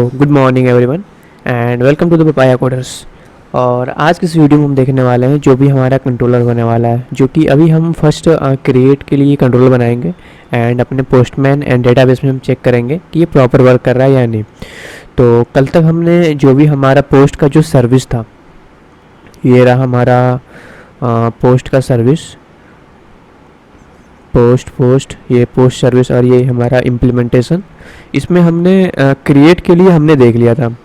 Good morning everyone and welcome to the papaya coders. और आज की इस वीडियो में हम देखने वाले हैं जो भी हमारा कंट्रोलर होने वाला है, जो कि अभी हम फर्स्ट क्रिएट के लिए कंट्रोलर बनाएंगे एंड अपने पोस्टमैन एंड डेटाबेस में हम चेक करेंगे कि ये प्रॉपर वर्क कर रहा है या नहीं। तो कल तक हमने जो भी हमारा पोस्ट का जो सर्विस था, ये रहा हमारा पोस्ट का सर्विस, पोस्ट ये पोस्ट सर्विस और ये हमारा इम्प्लीमेंटेशन। इसमें हमने क्रिएट के लिए हमने देख लिया था।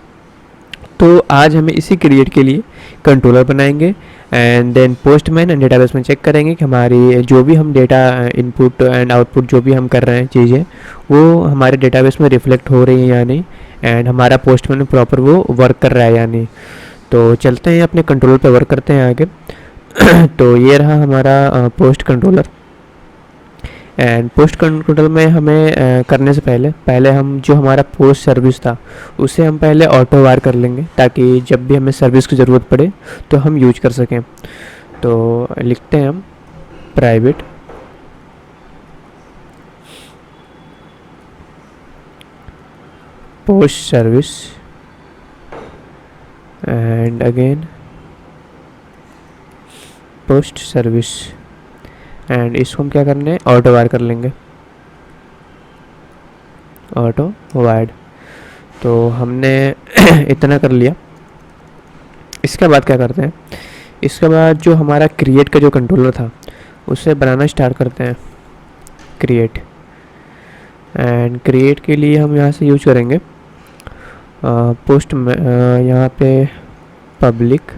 तो आज हमें इसी क्रिएट के लिए कंट्रोलर बनाएंगे and then Postman and database में चेक करेंगे कि हमारी जो भी हम डेटा इनपुट एंड आउटपुट जो भी हम कर रहे हैं चीज़ें, वो हमारे डेटाबेस में रिफ्लेक्ट हो रही हैं या नहीं, एंड हमारा पोस्टमैन में प्रॉपर वो वर्क कर रहा है या नहीं। तो चलते हैं अपने कंट्रोलर पे वर्क करते हैं आगे। तो ये रहा हमारा post controller and post controller में हमें करने से पहले हम जो हमारा पोस्ट सर्विस था उसे हम पहले ऑटो वार कर लेंगे, ताकि जब भी हमें सर्विस की ज़रूरत पड़े तो हम यूज कर सकें। तो लिखते हैं हम private post service and again post service and इसको हम क्या करने हैं, ऑटो वायर कर लेंगे, ऑटो वायर्ड। तो हमने इतना कर लिया। इसके बाद क्या करते हैं, इसके बाद जो हमारा क्रिएट का जो कंट्रोलर था उसे बनाना स्टार्ट करते हैं। क्रिएट एंड क्रिएट के लिए हम यहाँ से यूज करेंगे पोस्ट में यहाँ पे पब्लिक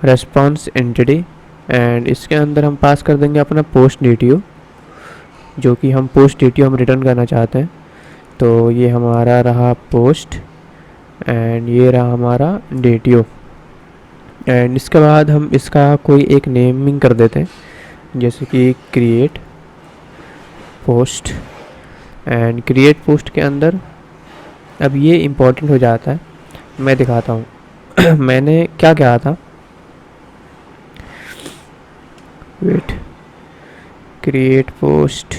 रेस्पॉन्स एंटिटी एंड इसके अंदर हम पास कर देंगे अपना पोस्ट DTO, जो कि हम पोस्ट DTO हम रिटर्न करना चाहते हैं। तो ये हमारा रहा पोस्ट एंड ये रहा हमारा DTO एंड इसके बाद हम इसका कोई एक नेमिंग कर देते हैं, जैसे कि create post and create post के अंदर अब ये इम्पोर्टेंट हो जाता है, मैं दिखाता हूँ। मैंने क्या कहा था, वेट क्रिएट पोस्ट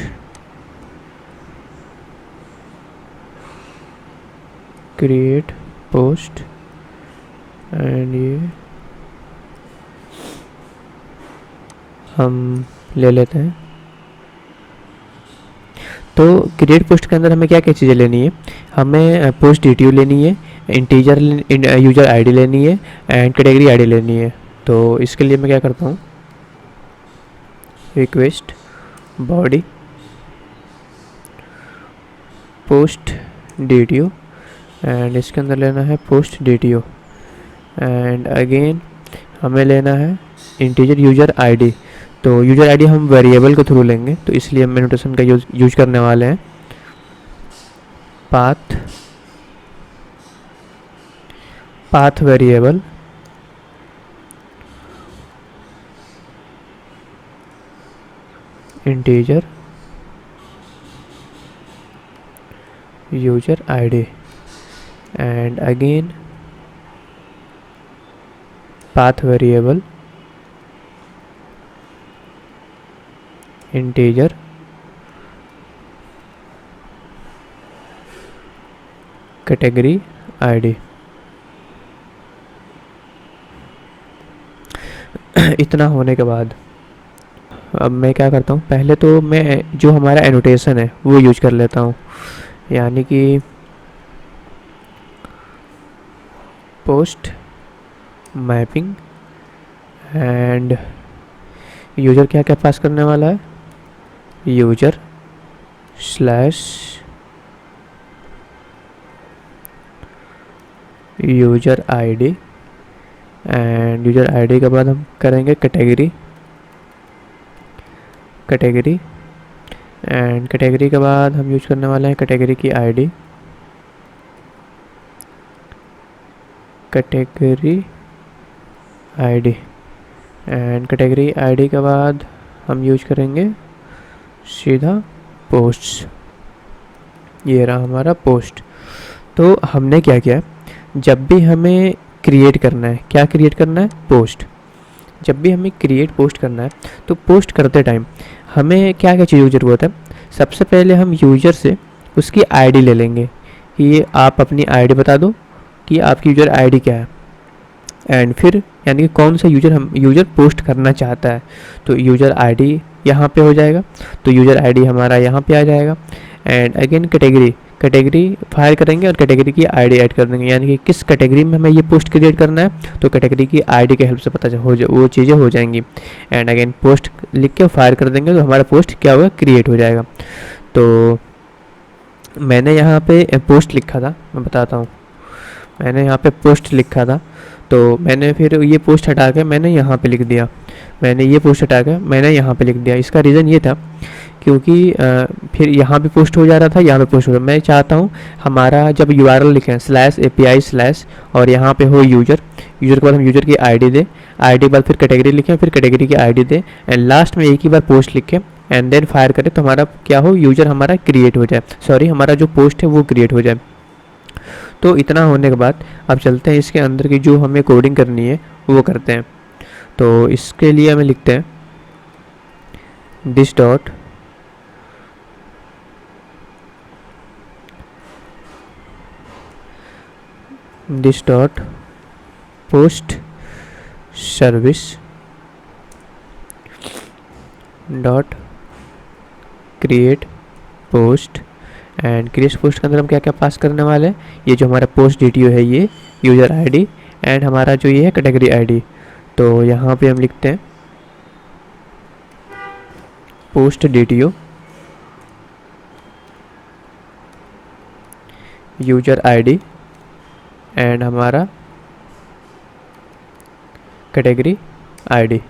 एंड ये हम ले लेते हैं। तो क्रिएट पोस्ट के अंदर हमें क्या क्या चीज़ें लेनी है, हमें पोस्ट DTO लेनी है, इंटीजर यूज़र ID लेनी है एंड कैटेगरी ID लेनी है। तो इसके लिए मैं क्या करता हूँ, request body post DTO and इसके अंदर लेना है पोस्ट DTO एंड अगेन हमें लेना है इंटीजर यूज़र ID। तो यूज़र ID हम वेरिएबल के थ्रू लेंगे, तो इसलिए हम नोटेशन का यूज करने वाले हैं path variable integer user ID and again path variable integer category ID। इतना होने के बाद अब मैं क्या करता हूँ, पहले तो मैं जो हमारा एनोटेशन है वो यूज कर लेता हूँ, यानी कि पोस्ट मैपिंग एंड यूज़र क्या क्या पास करने वाला है, user slash user ID end user ID के बाद हम करेंगे कैटेगरी एंड कैटेगरी के बाद हम यूज करने वाले हैं कैटेगरी की ID, category ID and category ID के बाद हम यूज करेंगे सीधा पोस्ट्स ये रहा हमारा पोस्ट। तो हमने क्या किया, जब भी हमें क्रिएट करना है, क्या क्रिएट करना है, पोस्ट। जब भी हमें क्रिएट पोस्ट करना है तो पोस्ट करते टाइम हमें क्या क्या चीज़ों की ज़रूरत है। सबसे पहले हम यूज़र से उसकी आईडी ले लेंगे कि ये आप अपनी आईडी बता दो कि आपकी यूज़र आईडी क्या है, एंड फिर यानी कि कौन सा यूज़र पोस्ट करना चाहता है। तो यूज़र आईडी यहाँ पे हो जाएगा, तो यूज़र आईडी हमारा यहाँ पे आ जाएगा। एंड अगेन कैटेगरी फायर करेंगे और कैटेगरी की आईडी ऐड कर देंगे, यानी कि किस कैटेगरी में हमें ये पोस्ट क्रिएट करना है, तो कैटेगरी की आईडी के हेल्प से पता वो चीज़ें हो जाएंगी। एंड अगेन पोस्ट लिख के फायर कर देंगे तो हमारा पोस्ट क्या होगा, क्रिएट हो जाएगा। तो मैंने यहाँ पे पोस्ट लिखा था, मैं बताता हूँ, मैंने यहाँ पे पोस्ट लिखा था, तो मैंने फिर ये पोस्ट हटा के मैंने यहाँ पे लिख दिया, मैंने ये पोस्ट हटा के मैंने यहाँ पे लिख दिया। इसका रीज़न ये था क्योंकि फिर यहाँ भी पोस्ट हो जा रहा था, यहाँ पे पोस्ट हो रहा। मैं चाहता हूँ हमारा जब URL लिखें /API/ और यहाँ पे हो यूज़र के बाद हम यूज़र की आईडी दें, आईडी के बाद फिर कैटेगरी लिखें, फिर कैटेगरी की आईडी दें, एंड लास्ट में एक ही बार पोस्ट लिखें एंड देन फायर करें तो हमारा क्या हो, यूज़र हमारा क्रिएट हो जाए, सॉरी हमारा जो पोस्ट है वो क्रिएट हो जाए। तो इतना होने के बाद अब चलते हैं इसके अंदर की जो हमें कोडिंग करनी है वो करते हैं। तो इसके लिए हमें लिखते हैं this dot post service dot create post. And create post के अंदर हम क्या क्या पास करने वाले हैं, ये जो हमारा पोस्ट DTO है, ये यूज़र आईडी एंड हमारा जो ये है कैटेगरी आईडी। तो यहाँ पे हम लिखते हैं post DTO user ID and हमारा कैटेगरी आईडी,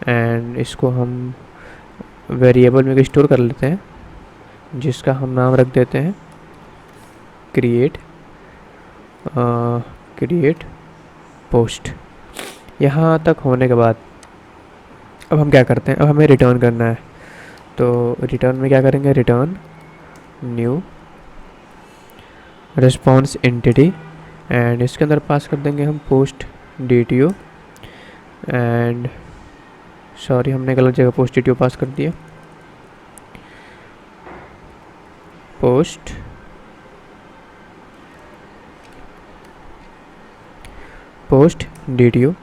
एंड इसको हम वेरिएबल में स्टोर कर लेते हैं जिसका हम नाम रख देते हैं क्रिएट पोस्ट। यहाँ तक होने के बाद अब हम क्या करते हैं, अब हमें रिटर्न करना है। तो रिटर्न में क्या करेंगे, return new response entity, and इसके अंदर पास कर देंगे हम पोस्ट DTO एंड सॉरी हमने गलत जगह पोस्ट DTO पास कर दिया, पोस्ट DTO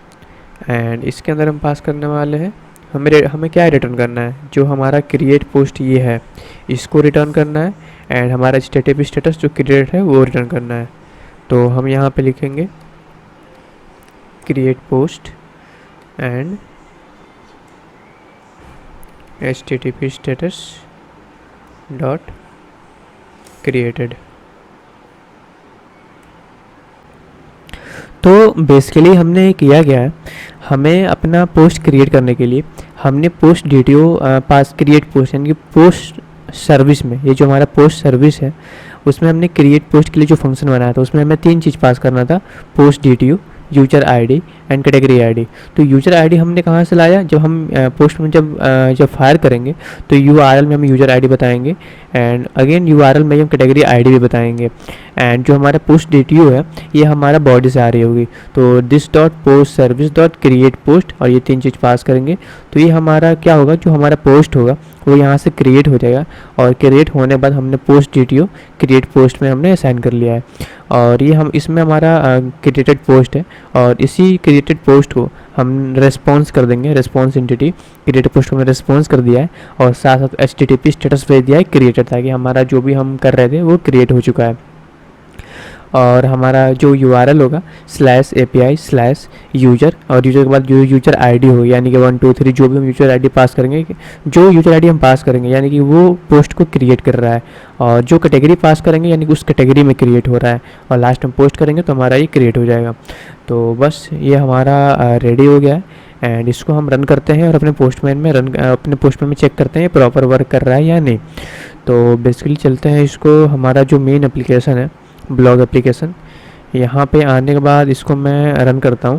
एंड इसके अंदर हम पास करने वाले हैं हमें क्या रिटर्न करना है, जो हमारा क्रिएट पोस्ट ये है इसको रिटर्न करना है, एंड हमारा स्टेटस जो क्रिएट है वो रिटर्न करना है। तो हम यहाँ पे लिखेंगे create post and HTTP status dot created. तो बेसिकली हमने किया क्या है, हमें अपना पोस्ट क्रिएट करने के लिए हमने पोस्ट DTO पास क्रिएट पोस्ट यानी कि पोस्ट सर्विस में, ये जो हमारा पोस्ट सर्विस है उसमें हमने क्रिएट पोस्ट के लिए जो फंक्शन बनाया था उसमें हमें 3 चीज़ पास करना था, post DTO, user ID and category ID. तो यूज़र आईडी हमने कहाँ से लाया, जब हम पोस्ट में जब फायर करेंगे तो URL में हम यूज़र आईडी बताएंगे, एंड अगेन URL में हम कैटेगरी आईडी भी बताएंगे, एंड जो हमारा पोस्ट DTO है ये हमारा बॉडी से आ रही होगी। तो this dot post service dot create post, और ये 3 चीज़ पास करेंगे तो ये हमारा क्या होगा, जो हमारा पोस्ट होगा वो यहाँ से क्रिएट हो जाएगा, और क्रिएट होने बाद हमने पोस्ट DTO क्रिएट पोस्ट में हमने असाइन कर लिया है, और ये हम इसमें हमारा क्रिएटेड पोस्ट है, और इसी क्रिएटेड पोस्ट को हम रेस्पॉन्स कर देंगे, रेस्पॉन्स एंटिटी क्रिएटेड पोस्ट को हमने रेस्पॉन्स कर दिया है, और साथ साथ HTTP स्टेटस भेज दिया है क्रिएटेड, ताकि हमारा जो भी हम कर रहे थे वो क्रिएट हो चुका है। और हमारा जो URL होगा /API/यूज़र, और यूज़र के बाद जो यूज़र आईडी होगी यानी कि 1 2 3 जो भी हम यूज़र आईडी पास करेंगे, जो यूज़र आईडी हम पास करेंगे यानी कि वो पोस्ट को क्रिएट कर रहा है, और जो कैटेगरी पास करेंगे यानी कि उस कैटेगरी में क्रिएट हो रहा है, और लास्ट में पोस्ट करेंगे तो हमारा ये क्रिएट हो जाएगा। तो बस ये हमारा रेडी हो गया है, एंड इसको हम रन करते हैं और अपने पोस्टमैन में चेक करते हैं प्रॉपर वर्क कर रहा है या नहीं। तो बेसिकली चलते हैं इसको, हमारा जो मेन एप्लीकेशन है ब्लॉग एप्लीकेशन, यहाँ पे आने के बाद इसको मैं रन करता हूँ।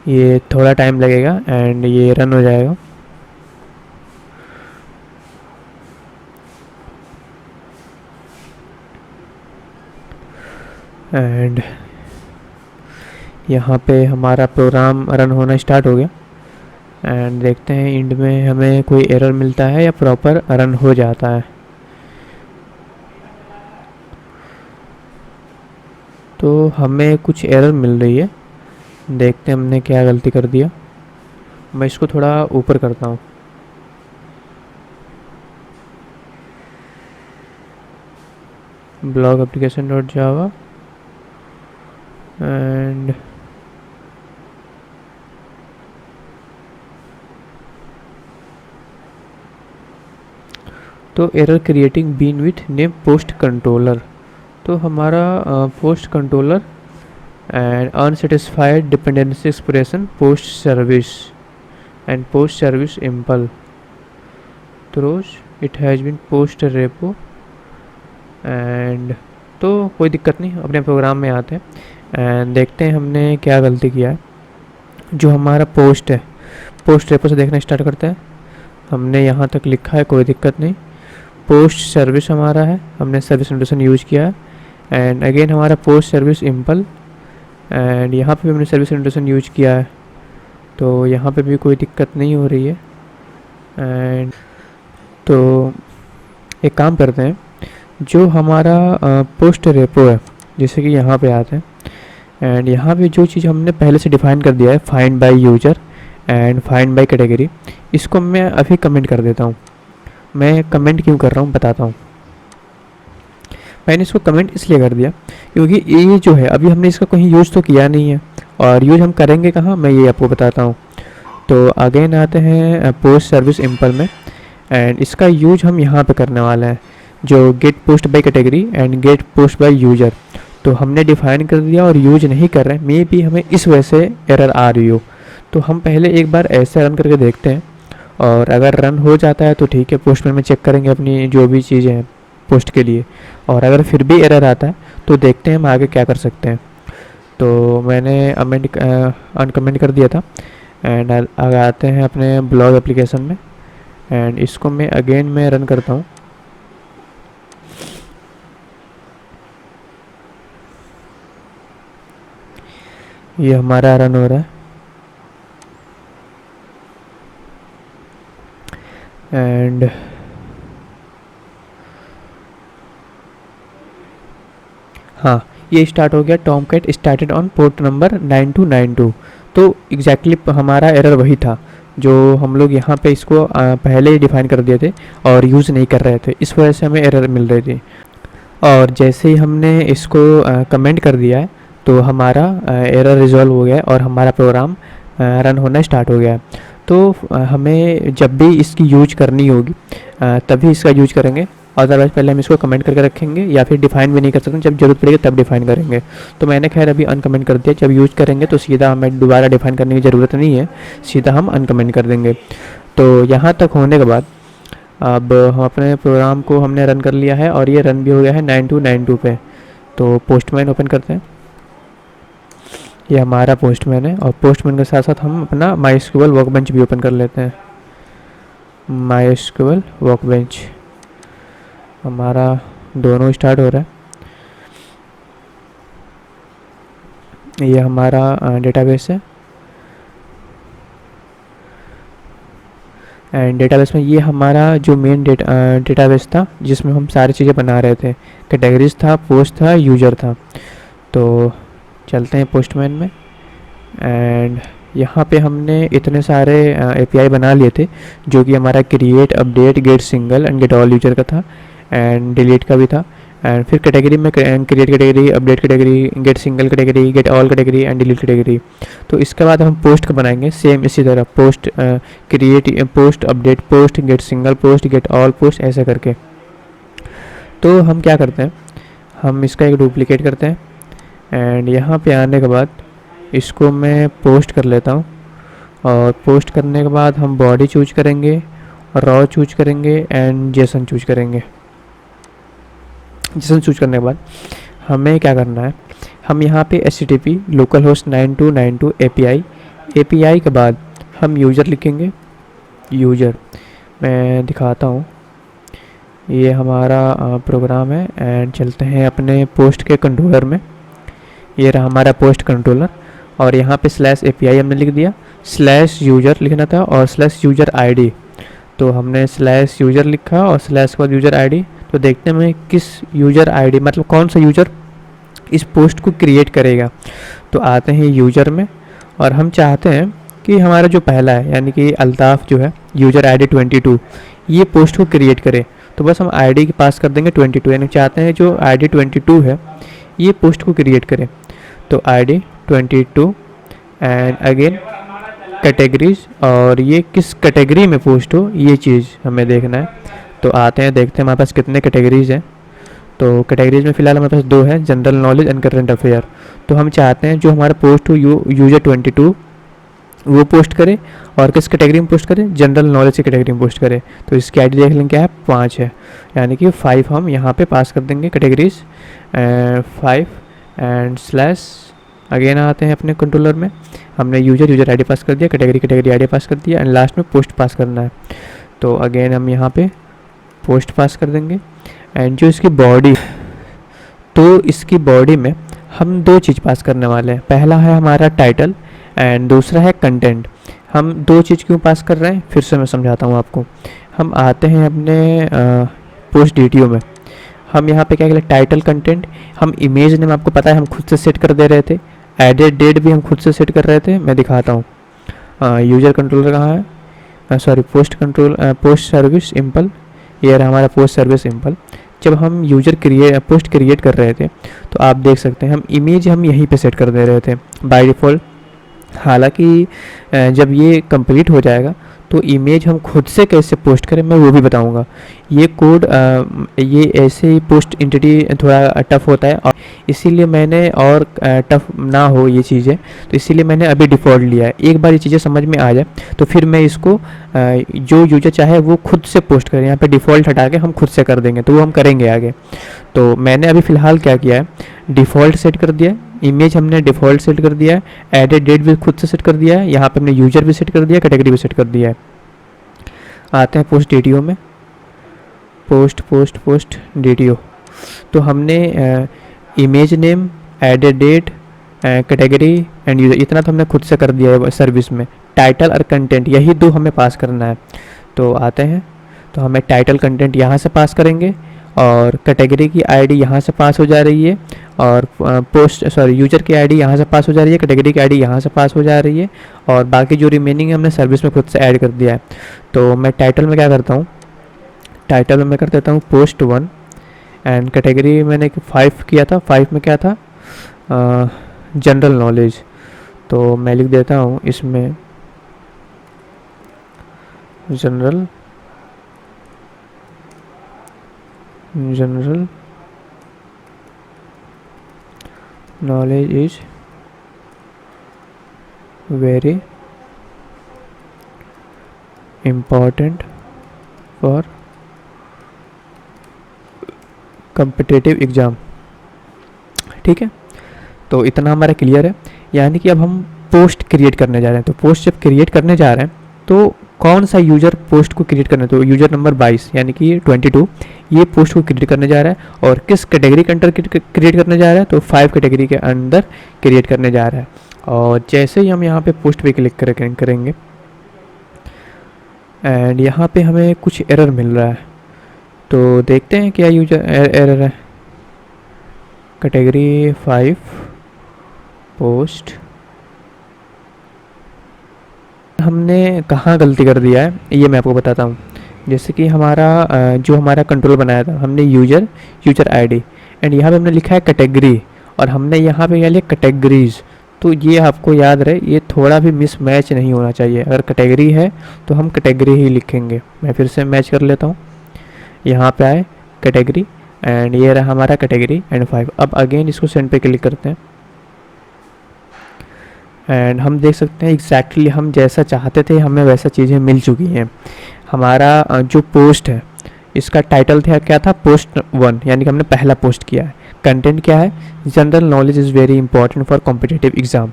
ये थोड़ा टाइम लगेगा एंड ये रन हो जाएगा। एंड यहाँ पे हमारा प्रोग्राम रन होना स्टार्ट हो गया। एंड देखते हैं इंड में हमें कोई एरर मिलता है या प्रॉपर रन हो जाता है। तो हमें कुछ एरर मिल रही है, देखते हैं हमने क्या गलती कर दिया। मैं इसको थोड़ा ऊपर करता हूँ। Blog application dot Java and तो error creating bean with name post controller. तो हमारा post controller and unsatisfied dependency expression post service and post service impl throws it has been post repo. And तो कोई दिक्कत नहीं, अपने programme में आते हैं एंड देखते हैं हमने क्या गलती किया है। जो हमारा पोस्ट है, पोस्ट रेपो से देखना स्टार्ट करते हैं। हमने यहाँ तक लिखा है, कोई दिक्कत नहीं। पोस्ट सर्विस हमारा है, हमने सर्विस नोटेशन यूज़ किया है। एंड अगेन हमारा पोस्ट सर्विस इम्पल एंड यहाँ पे भी हमने सर्विस नोटेशन यूज किया है, तो यहाँ पे भी कोई दिक्कत नहीं हो रही है। एंड तो एक काम करते हैं, जो हमारा पोस्ट रेपो है, जैसे कि यहाँ पे आते हैं एंड यहाँ पे जो चीज़ हमने पहले से डिफाइन कर दिया है, find by user and find by category, इसको मैं अभी कमेंट कर देता हूँ। मैं कमेंट क्यों कर रहा हूँ बताता हूँ। मैंने इसको कमेंट इसलिए कर दिया क्योंकि ये जो है अभी हमने इसका कहीं यूज़ तो किया नहीं है, और यूज़ हम करेंगे कहाँ, मैं ये आपको बताता हूँ। तो अगेन आते हैं पोस्ट सर्विस इम्पल में एंड इसका यूज हम यहाँ पे करने वाले हैं, जो get post by category and get post by user. तो हमने डिफाइन कर दिया और यूज नहीं कर रहे हैं, मे बी हमें इस वजह से एरर आ रही हो। तो हम पहले एक बार ऐसे रन करके देखते हैं, और अगर रन हो जाता है तो ठीक है, पोस्टमैन में चेक करेंगे अपनी जो भी चीज़ें हैं पोस्ट के लिए, और अगर फिर भी एरर आता है तो देखते हैं हम आगे क्या कर सकते हैं। तो मैंने अनकमेंट कर दिया था एंड आगे आते हैं अपने ब्लॉग एप्लीकेशन में एंड इसको मैं अगेन मैं रन करता हूँ। ये हमारा रन हो रहा है एंड हाँ, ये स्टार्ट हो गया। Tomcat started on port number 9292। तो एग्जैक्टली हमारा एरर वही था जो हम लोग यहाँ पे इसको पहले ही डिफाइन कर दिए थे और यूज़ नहीं कर रहे थे, इस वजह से हमें एरर मिल रही थी। और जैसे ही हमने इसको कमेंट कर दिया है तो हमारा एरर रिजॉल्व हो गया है और हमारा प्रोग्राम रन होना स्टार्ट हो गया है। तो हमें जब भी इसकी यूज करनी होगी तभी इसका यूज करेंगे, अदरवाइज़ पहले हम इसको कमेंट करके रखेंगे या फिर डिफाइन भी नहीं कर सकते, जब जरूरत पड़ेगी तब डिफाइन करेंगे। तो मैंने खैर अभी अनकमेंट कर दिया, जब यूज करेंगे तो सीधा हमें दोबारा डिफाइन करने की ज़रूरत नहीं है, सीधा हम अनकमेंट कर देंगे। तो यहाँ तक होने के बाद अब हम अपने प्रोग्राम को हमने रन कर लिया है और ये रन भी हो गया है 9292 पे। तो पोस्टमैन ओपन करते हैं, ये हमारा पोस्टमैन है, और पोस्टमैन के साथ साथ हम अपना माईएसक्यूएल वर्कबेंच भी ओपन कर लेते हैं। माईएसक्यूएल वर्कबेंच हमारा दोनों स्टार्ट हो रहा है। ये हमारा डेटाबेस है एंड डेटाबेस में ये हमारा जो मेन डेटाबेस था जिसमें हम सारी चीज़ें बना रहे थे, कैटेगरीज था, पोस्ट था, यूजर था। तो चलते हैं पोस्टमैन में एंड यहाँ पे हमने इतने सारे एपीआई बना लिए थे, जो कि हमारा create, update, get single and get all user का था एंड डिलीट का भी था। एंड फिर कैटेगरी में create category, update category, get single category, get all category and delete category. तो इसके बाद हम पोस्ट का बनाएंगे सेम इसी तरह, post create, post update, post gate single, post get all, post, ऐसे करके। तो हम क्या करते हैं, हम इसका एक डुप्लीकेट करते हैं एंड यहाँ पे आने के बाद इसको मैं पोस्ट कर लेता हूँ, और पोस्ट करने के बाद हम बॉडी चूज करेंगे, रॉ चूज करेंगे एंड जेसन चूज करेंगे। जेसन चूज करने के बाद हमें क्या करना है, हम यहाँ पे HTTP लोकल होस्ट 9292 API के बाद हम यूज़र लिखेंगे। यूज़र मैं दिखाता हूँ, ये हमारा प्रोग्राम है एंड चलते हैं अपने पोस्ट के कंट्रोलर में ये रहा हमारा पोस्ट कंट्रोलर, और यहाँ पे स्लैश API हमने लिख दिया, स्लैश यूजर लिखना था और स्लैश यूजर ID। तो हमने स्लैश यूजर लिखा और स्लैश के बाद यूजर ID। तो देखते हैं हमें किस यूजर ID, मतलब कौन सा यूजर इस पोस्ट को क्रिएट करेगा। तो आते हैं यूजर में, और हम चाहते हैं कि हमारा जो पहला है यानी कि अल्ताफ़ जो है यूजर ID 22 ये पोस्ट को क्रिएट करे। तो बस हम ID की पास कर देंगे 22, यानी चाहते हैं जो ID 22 है ये पोस्ट को क्रिएट करे। तो ID 22 एंड अगेन कैटेगरीज, और ये किस कैटेगरी में पोस्ट हो ये चीज़ हमें देखना है। तो आते हैं देखते हैं हमारे पास कितने कैटेगरीज हैं। तो कैटेगरीज में फ़िलहाल हमारे पास 2 है, general knowledge and current affair. तो हम चाहते हैं जो हमारा पोस्ट हो यूजर 22 वो पोस्ट करे, और किस कैटेगरी में पोस्ट करे, जनरल नॉलेज की कैटेगरी में पोस्ट करे। तो इसकी ID देख लेंगे क्या है, 5 है, यानी कि 5 हम यहाँ पे पास कर देंगे कैटेगरीज 5 एंड स्लैश। अगेन आते हैं अपने कंट्रोलर में, हमने यूजर ID पास कर दिया, कैटेगरी ID पास कर दिया, एंड लास्ट में पोस्ट पास करना है। तो अगेन हम यहाँ पे पोस्ट पास कर देंगे। एंड जो इसकी बॉडी, तो इसकी बॉडी में हम 2 चीज़ पास करने वाले हैं, पहला है हमारा टाइटल एंड दूसरा है कंटेंट। हम 2 चीज़ क्यों पास कर रहे हैं फिर से मैं समझाता हूँ आपको। हम आते हैं अपने पोस्ट DTO में, हम यहाँ पे क्या करें, टाइटल कंटेंट, हम इमेज नेम आपको पता है हम खुद से सेट कर दे रहे थे, एडेड डेट भी हम खुद से सेट कर रहे थे। मैं दिखाता हूँ, यूजर कंट्रोलर कहाँ है, सॉरी पोस्ट सर्विस इम्पल, ये रहा हमारा पोस्ट सर्विस इम्पल। जब हम पोस्ट क्रिएट कर रहे थे तो आप देख सकते हैं हम इमेज हम यहीं पे सेट कर दे रहे थे बाय डिफ़ॉल्ट। हालांकि जब ये कंप्लीट हो जाएगा तो इमेज हम खुद से कैसे पोस्ट करें मैं वो भी बताऊंगा। ये कोड ये ऐसे ही पोस्ट एंटिटी थोड़ा टफ होता है, और इसीलिए मैंने, और टफ ना हो ये चीज़ें तो इसीलिए मैंने अभी डिफ़ॉल्ट लिया है। एक बार ये चीज़ें समझ में आ जाए तो फिर मैं इसको जो यूजर चाहे वो खुद से पोस्ट करें, यहाँ पे डिफ़ॉल्ट हटा के हम खुद से कर देंगे, तो वो हम करेंगे आगे। तो मैंने अभी फ़िलहाल क्या किया है, डिफ़ॉल्ट सेट कर दिया, इमेज हमने डिफ़ॉल्ट सेट कर दिया है, एडेड डेट भी खुद से सेट कर दिया है, यहाँ पे हमने यूजर भी सेट कर दिया, कैटेगरी भी सेट कर दिया है। आते हैं पोस्ट DTO में, पोस्ट DTO। तो हमने image name, added date, category and user, इतना तो हमने खुद से कर दिया है सर्विस में। टाइटल और कंटेंट यही 2 हमें पास करना है। तो आते हैं, तो हमें टाइटल कंटेंट यहाँ से पास करेंगे, और कैटेगरी की ID यहाँ से पास हो जा रही है, और यूजर की ID यहाँ से पास हो जा रही है, कैटेगरी की ID यहाँ से पास हो जा रही है, और बाकी जो रिमेनिंग है हमने सर्विस में खुद से ऐड कर दिया है। तो मैं टाइटल में क्या करता हूँ, टाइटल में मैं कर देता हूँ पोस्ट 1, एंड कैटेगरी मैंने 5 किया था, 5 में क्या था, जनरल नॉलेज। तो मैं लिख देता हूँ इसमें general knowledge is very important for competitive exam. ठीक है, तो इतना हमारा क्लियर है। यानी कि अब हम पोस्ट क्रिएट करने जा रहे हैं। तो पोस्ट जब क्रिएट करने जा रहे हैं तो कौन सा यूज़र पोस्ट को क्रिएट करना है, तो यूज़र नंबर 22 यानी कि 22 ये पोस्ट को क्रिएट करने जा रहा है, और किस कैटेगरी के अंदर क्रिएट करने जा रहा है, तो 5 कैटेगरी के अंदर क्रिएट करने जा रहा है। और जैसे ही हम यहाँ पे पोस्ट पे क्लिक करेंगे एंड यहाँ पे हमें कुछ एरर मिल रहा है, तो देखते हैं क्या यूजर एरर है। कैटेगरी 5 पोस्ट, हमने कहाँ गलती कर दिया है ये मैं आपको बताता हूँ। जैसे कि हमारा जो हमारा कंट्रोल बनाया था हमने यूजर ID, एंड यहाँ पे हमने लिखा है कैटेगरी, और हमने यहाँ पे क्या लिया कैटेगरीज। तो ये आपको याद रहे, ये थोड़ा भी मिसमैच नहीं होना चाहिए। अगर कैटेगरी है तो हम कैटेगरी ही लिखेंगे। मैं फिर से मैच कर लेता हूँ, यहाँ पे आए कैटेगरी, एंड ये रहा हमारा कैटेगरी एंड 5। अब अगेन इसको सेंड पे क्लिक करते हैं, एंड हम देख सकते हैं एग्जैक्टली हम जैसा चाहते थे हमें वैसा चीज़ें मिल चुकी हैं। हमारा जो पोस्ट है इसका टाइटल था क्या था, पोस्ट 1, यानी कि हमने पहला पोस्ट किया है। कंटेंट क्या है, general knowledge is very important for competitive exam,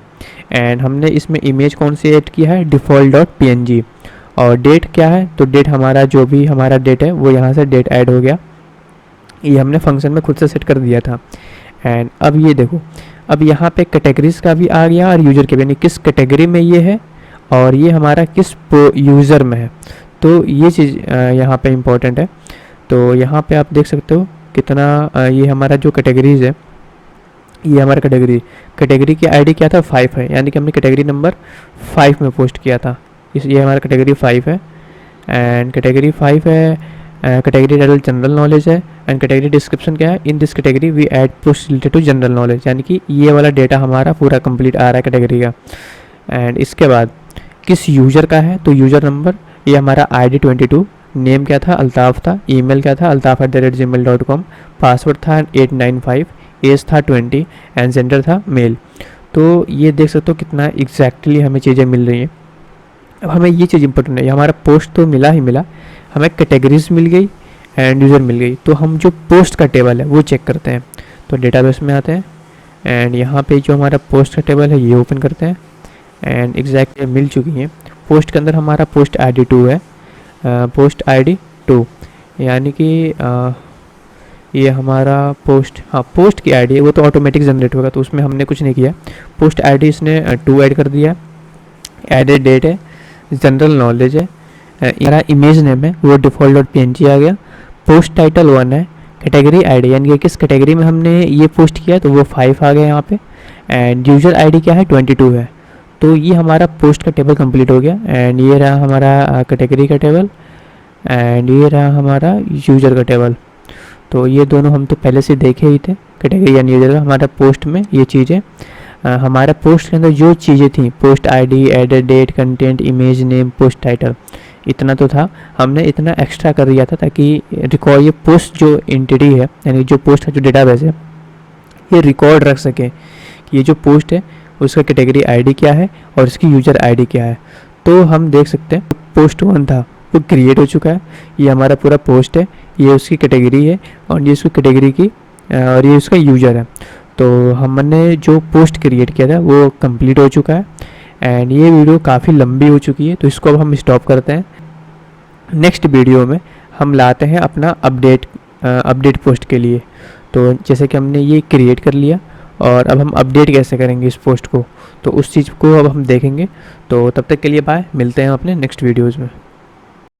and हमने इसमें इमेज कौन सी ऐड किया है, default.png। और डेट क्या है, तो डेट हमारा जो भी हमारा डेट है वो यहाँ से डेट ऐड हो गया, ये हमने फंक्शन में खुद से सेट कर दिया था। एंड अब ये देखो, अब यहाँ पे कैटेगरीज का भी आ गया और यूज़र के भी, यानी किस कैटेगरी में ये है और ये हमारा किस यूज़र में है। तो ये चीज़ यहाँ पे इम्पोर्टेंट है। तो यहाँ पे आप देख सकते हो कितना ये हमारा जो कैटेगरीज है, ये हमारा कैटेगरी की आईडी क्या था, 5 है, यानी कि हमने कैटेगरी नंबर 5 में पोस्ट किया था। ये हमारा कैटेगरी 5 है एंड कैटेगरी 5 है। कैटेगरी टाइटल जनरल नॉलेज है एंड कैटेगरी डिस्क्रिप्शन क्या है, in this category we add post related to general knowledge, यानी कि ये वाला डेटा हमारा पूरा कंप्लीट आ रहा है कैटेगरी का। एंड इसके बाद किस यूज़र का है, तो यूज़र नंबर ये हमारा ID 22, नेम क्या था, अल्ताफ़ था, ईमेल क्या था, altaf@gmail.com, पासवर्ड था 895, एज था 20 एंड जेंडर था मेल। तो ये देख सकते हो कितना एग्जैक्टली हमें चीज़ें मिल रही हैं। अब हमें ये चीज़ इंपॉर्टेंट है, हमारा पोस्ट तो मिला ही मिला, हमें कैटेगरीज मिल गई एंड यूज़र मिल गई। तो हम जो पोस्ट का टेबल है वो चेक करते हैं। तो डेटाबेस में आते हैं एंड यहाँ पे जो हमारा पोस्ट का टेबल है ये ओपन करते हैं एंड एग्जैक्टली मिल चुकी हैं। पोस्ट के अंदर हमारा पोस्ट ID 2 है, पोस्ट ID 2, यानी कि ये हमारा पोस्ट, हाँ पोस्ट की आईडी है वो तो ऑटोमेटिक जनरेट होगा, तो उसमें हमने कुछ नहीं किया। पोस्ट आईडी इसने 2 ऐड कर दिया, एडेड डेट है, जनरल नॉलेज है, हमारा इमेज नेम है वो default.png आ गया, पोस्ट टाइटल 1 है, कैटेगरी आईडी यानी कि किस कैटेगरी में हमने ये पोस्ट किया तो वो 5 आ गया यहाँ पे, एंड यूज़र आईडी क्या है 22 है। तो ये हमारा पोस्ट का टेबल कंप्लीट हो गया एंड ये रहा हमारा कैटेगरी का टेबल एंड ये रहा हमारा यूज़र का टेबल। तो ये दोनों हम तो पहले से देखे ही थे, कैटेगरी यानी यूज़र का। हमारा पोस्ट में ये चीज़ें, हमारा पोस्ट के अंदर जो चीज़ें थी, post ID, added date, content, image name, post title, इतना तो था, हमने इतना एक्स्ट्रा कर दिया था ताकि रिकॉर्ड, ये पोस्ट जो एंटिटी है यानी जो पोस्ट का जो डेटाबेस है ये रिकॉर्ड रख सके कि ये जो पोस्ट है उसका कैटेगरी आईडी क्या है और इसकी यूज़र आईडी क्या है। तो हम देख सकते हैं पोस्ट 1 था वो क्रिएट हो चुका है, ये हमारा पूरा पोस्ट है, ये उसकी कैटेगरी है और ये उसकी कैटेगरी की और ये उसका यूज़र है। तो हमने जो पोस्ट क्रिएट किया था वो कंप्लीट हो चुका है एंड ये वीडियो काफ़ी लंबी हो चुकी है, तो इसको अब हम स्टॉप करते हैं। नेक्स्ट वीडियो में हम लाते हैं अपना अपडेट पोस्ट के लिए। तो जैसे कि हमने ये क्रिएट कर लिया और अब हम अपडेट कैसे करेंगे इस पोस्ट को, तो उस चीज़ को अब हम देखेंगे। तो तब तक के लिए बाय, मिलते हैं अपने नेक्स्ट वीडियोज़ में।